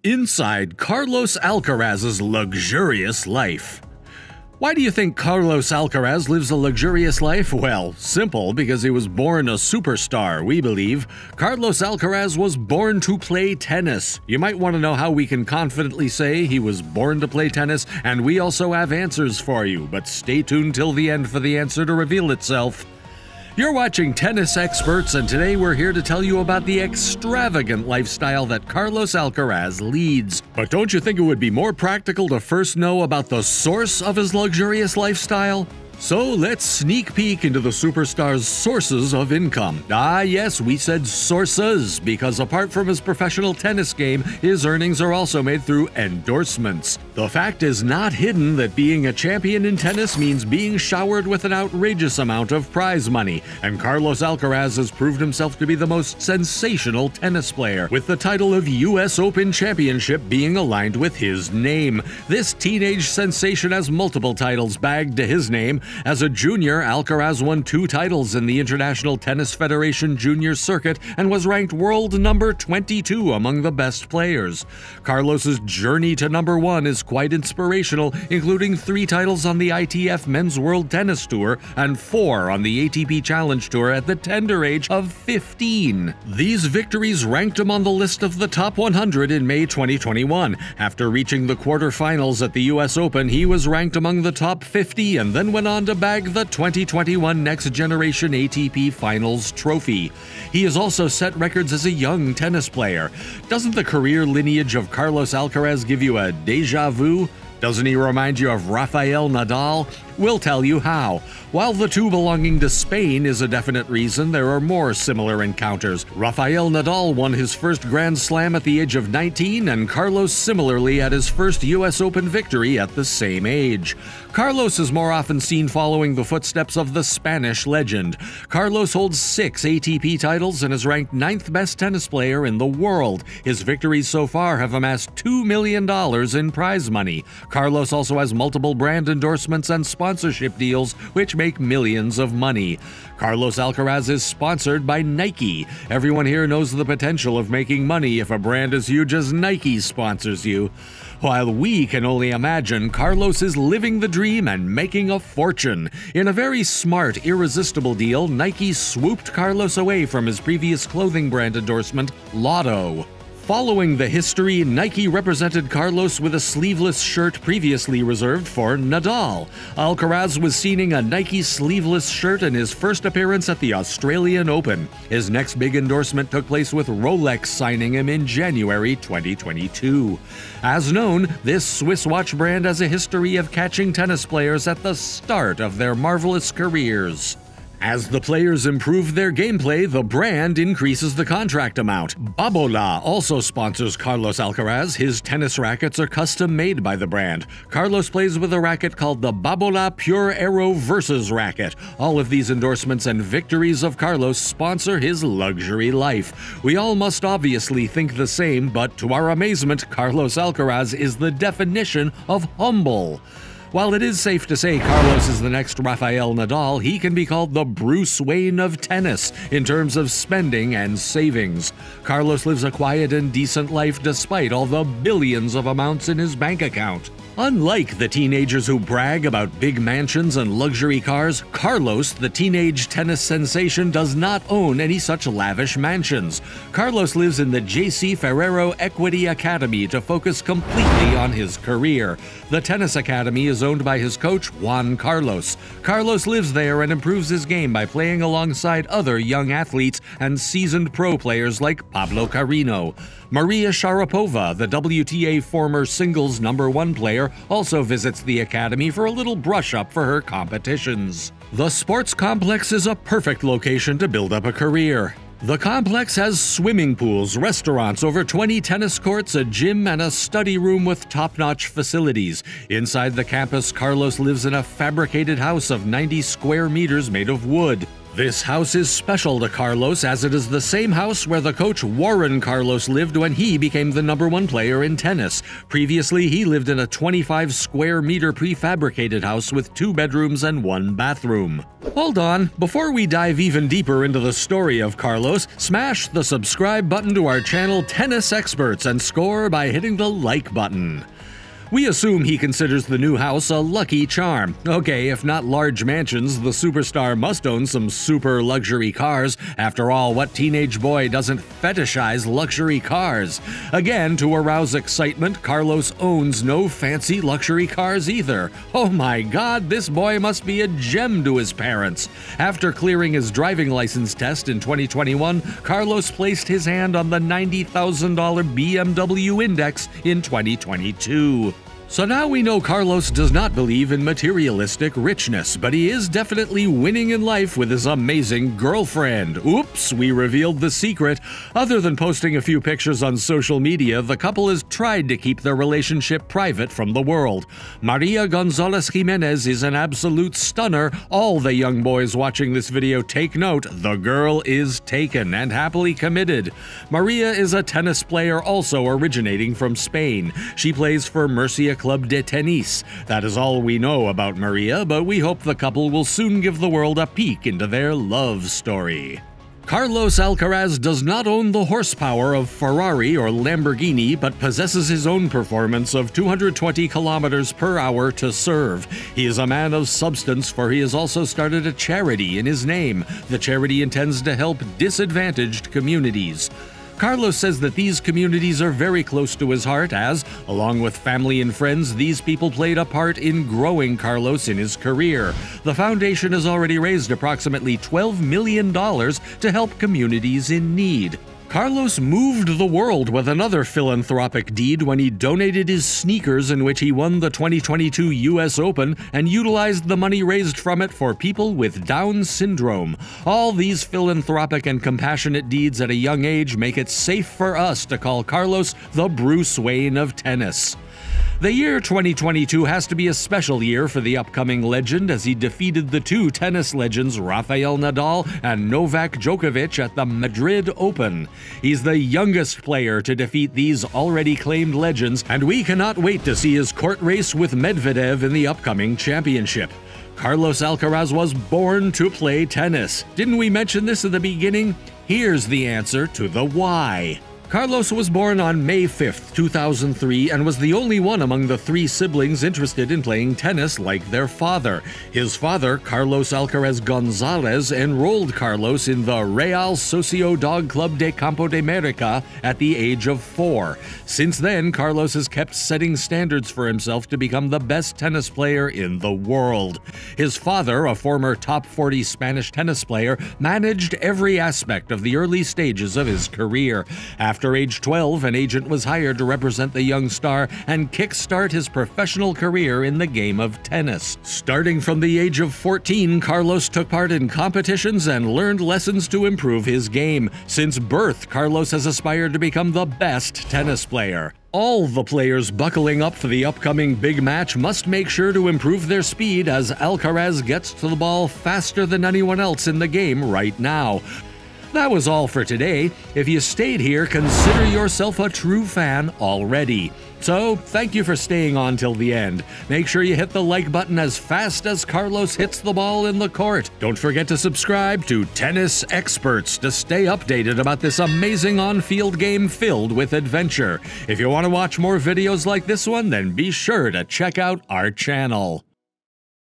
Inside Carlos Alcaraz's luxurious life. Why do you think Carlos Alcaraz lives a luxurious life? Well, simple, because he was born a superstar, we believe. Carlos Alcaraz was born to play tennis. You might want to know how we can confidently say he was born to play tennis, and we also have answers for you, but stay tuned till the end for the answer to reveal itself. You're watching Tennis Experts, and today we're here to tell you about the extravagant lifestyle that Carlos Alcaraz leads. But don't you think it would be more practical to first know about the source of his luxurious lifestyle? So let's sneak peek into the superstar's sources of income. Ah yes, we said sources, because apart from his professional tennis game, his earnings are also made through endorsements. The fact is not hidden that being a champion in tennis means being showered with an outrageous amount of prize money, and Carlos Alcaraz has proved himself to be the most sensational tennis player, with the title of US Open Championship being aligned with his name. This teenage sensation has multiple titles bagged to his name. As a junior, Alcaraz won 2 titles in the International Tennis Federation Junior Circuit and was ranked world number 22 among the best players. Carlos's journey to number 1 is quite inspirational, including 3 titles on the ITF Men's World Tennis Tour and 4 on the ATP Challenge Tour at the tender age of 15. These victories ranked him on the list of the top 100 in May 2021. After reaching the quarterfinals at the US Open, he was ranked among the top 50 and then went on to bag the 2021 Next Generation ATP Finals trophy. He has also set records as a young tennis player. Doesn't the career lineage of Carlos Alcaraz give you a déjà vu? Doesn't he remind you of Rafael Nadal? We'll tell you how. While the two belonging to Spain is a definite reason, there are more similar encounters. Rafael Nadal won his first Grand Slam at the age of 19, and Carlos similarly at his first US Open victory at the same age. Carlos is more often seen following the footsteps of the Spanish legend. Carlos holds 6 ATP titles and is ranked 9th best tennis player in the world. His victories so far have amassed $2 million in prize money. Carlos also has multiple brand endorsements and sponsorship deals, which make millions of money. Carlos Alcaraz is sponsored by Nike. Everyone here knows the potential of making money if a brand as huge as Nike sponsors you. While we can only imagine, Carlos is living the dream and making a fortune. In a very smart, irresistible deal, Nike swooped Carlos away from his previous clothing brand endorsement, Lotto. Following the history, Nike represented Carlos with a sleeveless shirt previously reserved for Nadal. Alcaraz was seen a Nike sleeveless shirt in his first appearance at the Australian Open. His next big endorsement took place with Rolex signing him in January 2022. As known, this Swiss watch brand has a history of catching tennis players at the start of their marvelous careers. As the players improve their gameplay, the brand increases the contract amount. Babolat also sponsors Carlos Alcaraz. His tennis rackets are custom-made by the brand. Carlos plays with a racket called the Babolat Pure Aero Versus racket. All of these endorsements and victories of Carlos sponsor his luxury life. We all must obviously think the same, but to our amazement, Carlos Alcaraz is the definition of humble. While it is safe to say Carlos is the next Rafael Nadal, he can be called the Bruce Wayne of tennis in terms of spending and savings. Carlos lives a quiet and decent life despite all the billions of amounts in his bank account. Unlike the teenagers who brag about big mansions and luxury cars, Carlos, the teenage tennis sensation, does not own any such lavish mansions. Carlos lives in the J.C. Ferrero Equity Academy to focus completely on his career. The tennis academy is owned by his coach, Juan Carlos. Carlos lives there and improves his game by playing alongside other young athletes and seasoned pro players like Pablo Carreño. Maria Sharapova, the WTA former singles #1 player, also visits the academy for a little brush-up for her competitions. The sports complex is a perfect location to build up a career. The complex has swimming pools, restaurants, over 20 tennis courts, a gym, and a study room with top-notch facilities. Inside the campus, Carlos lives in a fabricated house of 90 square meters made of wood. This house is special to Carlos as it is the same house where the coach Warren Carlos lived when he became the #1 player in tennis. Previously, he lived in a 25 square meter prefabricated house with 2 bedrooms and 1 bathroom. Hold on, before we dive even deeper into the story of Carlos, smash the subscribe button to our channel Tennis Experts and score by hitting the like button. We assume he considers the new house a lucky charm. Okay, if not large mansions, the superstar must own some super luxury cars. After all, what teenage boy doesn't fetishize luxury cars? Again, to arouse excitement, Carlos owns no fancy luxury cars either. Oh my god, this boy must be a gem to his parents. After clearing his driving license test in 2021, Carlos placed his hand on the $90,000 BMW Index in 2022. So now we know Carlos does not believe in materialistic richness, but he is definitely winning in life with his amazing girlfriend. Oops, we revealed the secret. Other than posting a few pictures on social media, the couple has tried to keep their relationship private from the world. Maria Gonzalez Jimenez is an absolute stunner. All the young boys watching this video take note, the girl is taken and happily committed. Maria is a tennis player also originating from Spain. She plays for Murcia Club de Tenis. That is all we know about Maria, but we hope the couple will soon give the world a peek into their love story. Carlos Alcaraz does not own the horsepower of Ferrari or Lamborghini, but possesses his own performance of 220 kilometers per hour to serve. He is a man of substance, for he has also started a charity in his name. The charity intends to help disadvantaged communities. Carlos says that these communities are very close to his heart as, along with family and friends, these people played a part in growing Carlos in his career. The foundation has already raised approximately $12 million to help communities in need. Carlos moved the world with another philanthropic deed when he donated his sneakers, in which he won the 2022 US Open and utilized the money raised from it for people with Down syndrome. All these philanthropic and compassionate deeds at a young age make it safe for us to call Carlos the Bruce Wayne of tennis. The year 2022 has to be a special year for the upcoming legend as he defeated the 2 tennis legends Rafael Nadal and Novak Djokovic at the Madrid Open. He's the youngest player to defeat these already claimed legends, and we cannot wait to see his court race with Medvedev in the upcoming championship. Carlos Alcaraz was born to play tennis. Didn't we mention this at the beginning? Here's the answer to the why. Carlos was born on May 5, 2003, and was the only one among the 3 siblings interested in playing tennis like their father. His father, Carlos Alcaraz Gonzalez, enrolled Carlos in the Real Sociedad Club de Campo de America at the age of 4. Since then, Carlos has kept setting standards for himself to become the best tennis player in the world. His father, a former top 40 Spanish tennis player, managed every aspect of the early stages of his career. After age 12, an agent was hired to represent the young star and kickstart his professional career in the game of tennis. Starting from the age of 14, Carlos took part in competitions and learned lessons to improve his game. Since birth, Carlos has aspired to become the best tennis player. All the players buckling up for the upcoming big match must make sure to improve their speed as Alcaraz gets to the ball faster than anyone else in the game right now. That was all for today. If you stayed here, consider yourself a true fan already. So, thank you for staying on till the end. Make sure you hit the like button as fast as Carlos hits the ball in the court. Don't forget to subscribe to Tennis Experts to stay updated about this amazing on-field game filled with adventure. If you want to watch more videos like this one, then be sure to check out our channel.